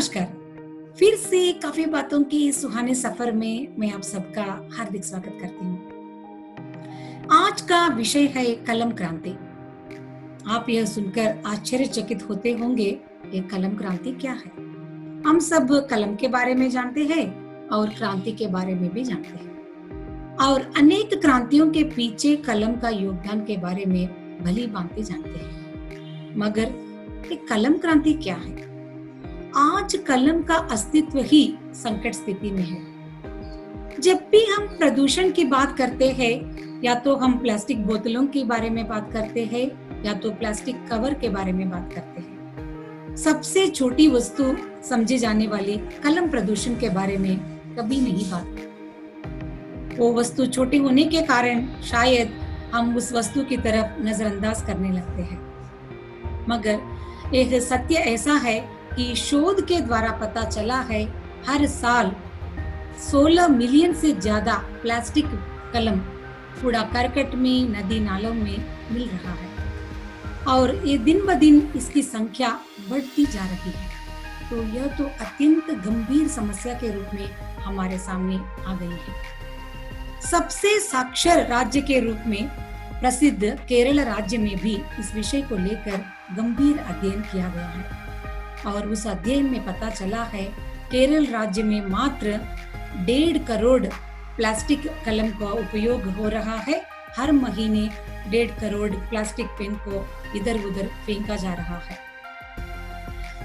नमस्कार। फिर से काफी बातों की सुहाने सफर में मैं आप सबका हार्दिक स्वागत करती हूँ। आज का विषय है कलम क्रांति। आप यह सुनकर आश्चर्यचकित होते होंगे, ये कलम क्रांति क्या है? हम सब कलम के बारे में जानते हैं और क्रांति के बारे में भी जानते हैं और अनेक क्रांतियों के पीछे कलम का योगदान के बारे में भली भांति जानते हैं। मगर ये कलम क्रांति क्या है? आज कलम का अस्तित्व ही संकट स्थिति में है। जब भी हम प्रदूषण की बात करते हैं, या तो हम प्लास्टिक बोतलों के बारे में बात करते हैं या तो प्लास्टिक कवर के बारे में बात करते हैं। सबसे छोटी वस्तु समझी जाने वाली कलम प्रदूषण के बारे में कभी नहीं बात करते। वो वस्तु छोटी होने के कारण शायद हम उस वस्तु की तरफ नजरअंदाज करने लगते हैं। मगर एक सत्य ऐसा है कि शोध के द्वारा पता चला है, हर साल 16 मिलियन से ज्यादा प्लास्टिक कलम कूड़ा करकट में, नदी नालों में मिल रहा है और ये दिन ब दिन इसकी संख्या बढ़ती जा रही है। तो यह तो अत्यंत गंभीर समस्या के रूप में हमारे सामने आ गई है। सबसे साक्षर राज्य के रूप में प्रसिद्ध केरल राज्य में भी इस विषय को लेकर गंभीर अध्ययन किया गया है और उस अध्ययन में पता चला है, केरल राज्य में मात्र 1.5 करोड़ प्लास्टिक कलम का उपयोग हो रहा है। हर महीने 1.5 करोड़ प्लास्टिक पेन को इधर उधर फेंका जा रहा है।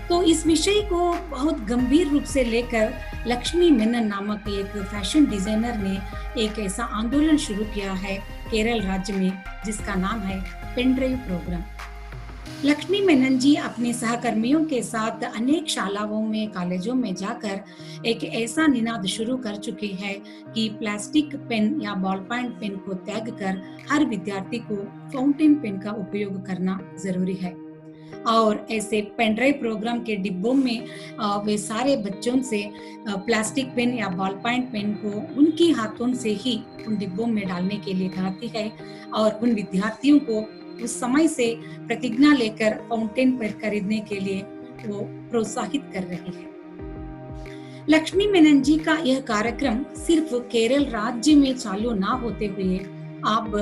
तो इस विषय को बहुत गंभीर रूप से लेकर लक्ष्मी मेनन नामक एक फैशन डिजाइनर ने एक ऐसा आंदोलन शुरू किया है केरल राज्य में, जिसका नाम है pen drive program. Lakshmi Menon ji अपने सहकर्मियों के साथ अनेक शालाओं में, कॉलेजों में जाकर एक ऐसा निनाद शुरू कर चुके हैं कि प्लास्टिक पेन या बॉल पॉइंट पेन को त्याग कर हर विद्यार्थी को फाउंटेन पेन का उपयोग करना जरूरी है। और ऐसे पेन ड्राइव प्रोग्राम के डिब्बों में वे सारे बच्चों से प्लास्टिक पेन या बॉल पॉइंट पेन को उनकी हाथों से ही उन डिब्बों में डालने के लिए कहती है और उन विद्यार्थियों को उस समय से प्रतिज्ञा लेकर फाउंटेन पेन खरीदने के लिए वो प्रोत्साहित कर रही है। लक्ष्मी मेनन जी का यह कार्यक्रम सिर्फ केरल राज्य में चालू ना होते हुए अब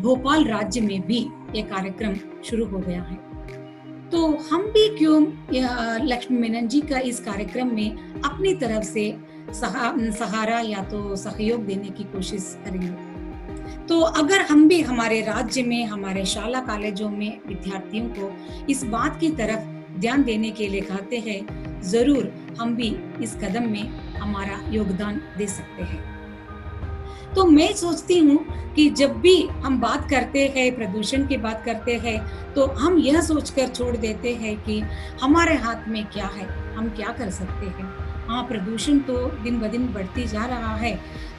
भोपाल राज्य में भी ये कार्यक्रम शुरू हो गया है। तो हम भी क्यों लक्ष्मी मेनन जी का इस कार्यक्रम में अपनी तरफ से सहारा या तो सहयोग देने की कोशिश करेंगे। तो अगर हम भी हमारे राज्य में, हमारे शाला कॉलेजों में विद्यार्थियों को इस बात की तरफ ध्यान देने के लिए कहते हैं, जरूर हम भी इस कदम में हमारा योगदान दे सकते हैं। तो मैं सोचती हूँ कि जब भी हम बात करते हैं, प्रदूषण की बात करते हैं, तो हम यह सोचकर छोड़ देते हैं कि हमारे हाथ में क्या है, हम क्या कर सकते हैं। हाँ, प्रदूषण तो दिन ब दिन बढ़ती जा रहा है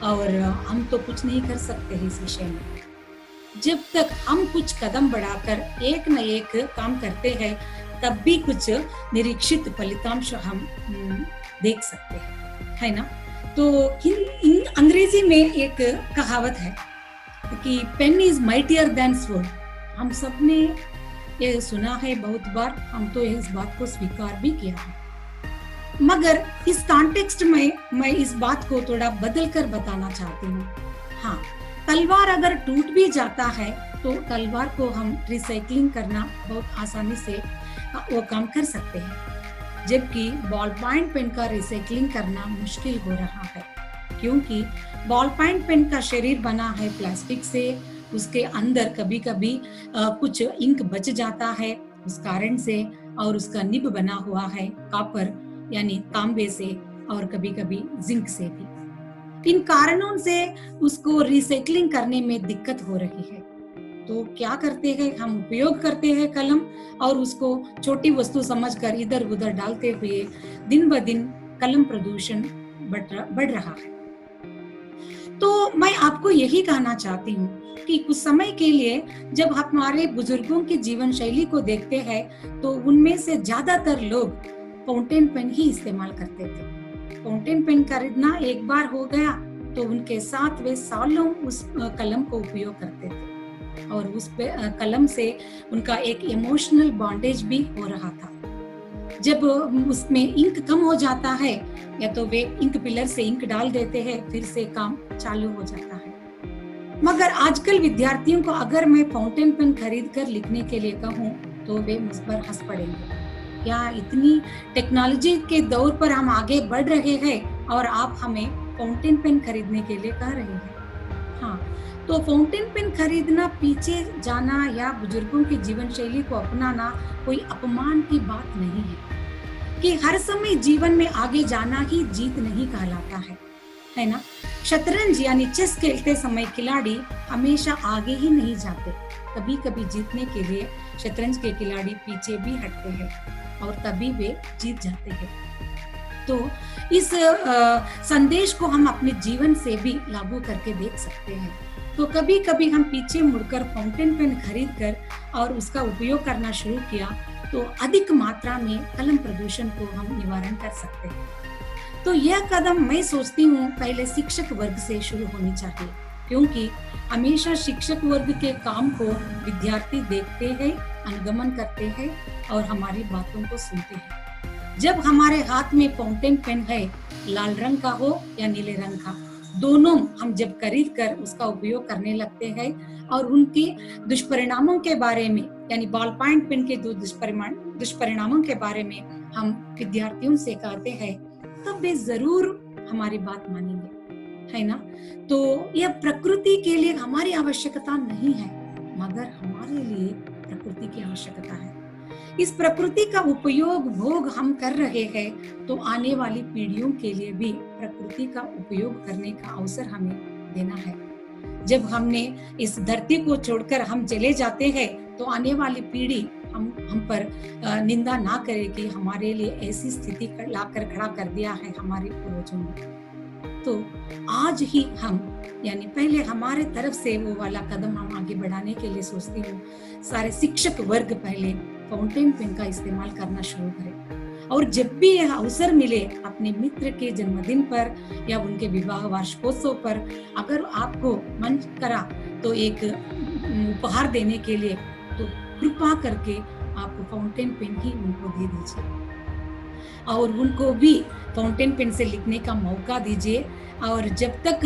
और हम तो कुछ नहीं कर सकते हैं इस विषय में। जब तक हम कुछ कदम बढ़ाकर एक न एक काम करते हैं, तब भी कुछ निरीक्षित फलितांश हम देख सकते हैं, है ना। तो अंग्रेजी में एक कहावत है कि pen is mightier than sword. हम सबने ये सुना है बहुत बार, हम तो इस बात को स्वीकार भी किया है। मगर इस कॉन्टेक्स्ट में मैं इस बात को थोड़ा बदल कर बताना चाहती हूँ। हाँ, तलवार अगर टूट भी जाता है तो तलवार को हम रिसाइकलिंग करना बहुत आसानी से वो काम कर सकते हैं, जबकि बॉल पॉइंट पेन का रिसाइकलिंग करना मुश्किल हो रहा है, क्योंकि बॉल पॉइंट पेन का शरीर बना है प्लास्टिक से। उसके अंदर कभी कभी कुछ इंक बच जाता है उस कारण से, और उसका निब बना हुआ है कॉपर यानी तांबे से और कभी कभी जिंक से भी। इन कारणों से उसको रिसाइकलिंग करने में दिक्कत हो रही है। तो क्या करते हैं हम, उपयोग करते हैं कलम और उसको छोटी वस्तु समझकर इधर उधर डालते हुए दिन ब दिन कलम प्रदूषण बढ़ रहा है। तो मैं आपको यही कहना चाहती हूँ कि कुछ समय के लिए जब हमारे बुजुर्गों की जीवन शैली को देखते हैं, तो उनमें से ज्यादातर लोग फाउंटेन पेन ही इस्तेमाल करते थे। फाउंटेन पेन खरीदना एक बार हो गया तो उनके साथ वे सालों उस कलम को उपयोग करते थे और उस कलम से उनका एक इमोशनल बॉन्डेज भी हो रहा था। जब उसमें इंक कम हो जाता है या तो वे इंक पिलर से इंक डाल देते हैं, फिर से काम चालू हो जाता है। मगर आजकल विद्यार्थियों को अगर मैं फाउंटेन पेन खरीद कर लिखने के लिए कहूँ तो वे मुझ पर हंस पड़ेंगे। क्या इतनी टेक्नोलॉजी के दौर पर हम आगे बढ़ रहे हैं और आप हमें फाउंटेन पेन खरीदने के लिए कह रहे हैं? हाँ, तो फाउंटेन पेन खरीदना पीछे जाना या बुजुर्गों की जीवन शैली को अपनाना कोई अपमान की बात नहीं है। कि हर समय जीवन में आगे जाना ही जीत नहीं कहलाता है ना? शतरंज यानी चेस खेलते समय खिलाड़ी हमेशा आगे ही नहीं जाते। कभी-कभी जीतने के लिए शतरंज के खिलाड़ी पीछे भी हटते हैं और तभी वे जीत जाते हैं। तो इस संदेश को हम अपने जीवन से भी लागू करके देख सकते हैं। तो कभी-कभी हम पीछे मुड़कर फाउंटेन पेन खरीद कर और उसका उपयोग करना शुरू किया, तो अधिक मात्रा में कलम प्रदूषण को हम निवारण कर सकते हैं। तो यह कदम मैं सोचती हूँ पहले शिक्षक वर्ग से शुरू होनी चाहिए, क्योंकि हमेशा शिक्षक वर्ग के काम को विद्यार्थी देखते हैं, अनुगमन करते हैं और हमारी बातों को सुनते हैं। जब हमारे हाथ में फाउंटेन पेन है, लाल रंग का हो या नीले रंग का, दोनों हम जब खरीद कर उसका उपयोग करने लगते हैं और उनके दुष्परिणामों के बारे में यानी बॉल पॉइंट पेन के दुष्परिणामों के बारे में हम विद्यार्थियों से कहते हैं, तब वे जरूर हमारी बात मानेंगे, है ना? तो यह प्रकृति के लिए हमारी आवश्यकता नहीं है, मगर हमारे लिए प्रकृति की आवश्यकता है। इस प्रकृति का उपयोग भोग हम कर रहे हैं, तो आने वाली पीढ़ियों के लिए भी प्रकृति का उपयोग करने का अवसर हमें देना है। जब हमने इस धरती को छोड़कर हम चले जाते हैं, तो आने वाली पीढ़ी हम पर निंदा ना करे कि हमारे लिए ऐसी स्थिति लाकर खड़ा कर दिया है हमारे पूर्वजों ने। तो आज ही हम यानी पहले हमारे तरफ से वो वाला कदम हम आगे बढ़ाने के लिए सोचती हूँ, सारे शिक्षक वर्ग पहले फाउंटेन पेन का इस्तेमाल करना शुरू करें और जब भी यह अवसर मिले अपने मित्र के जन्मदिन पर या उनके विवाह वार्षिकोत्सव पर अगर आपको मन करा तो एक उपहार देने के लिए, तो कृपा करके आप फाउंटेन पेन ही उनको दे दीजिए और उनको भी फाउंटेन पेन से लिखने का मौका दीजिए। और जब तक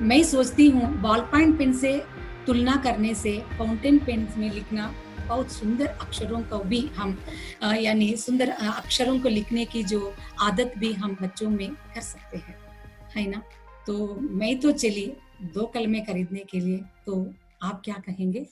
मैं सोचती हूँ बॉल पॉइंट पेन से तुलना करने से फाउंटेन पेन में लिखना बहुत सुंदर अक्षरों को भी हम यानी सुंदर अक्षरों को लिखने की जो आदत भी हम बच्चों में कर सकते हैं, है ना? तो मैं तो चली 2 कलमें खरीदने के लिए, तो आप क्या कहेंगे?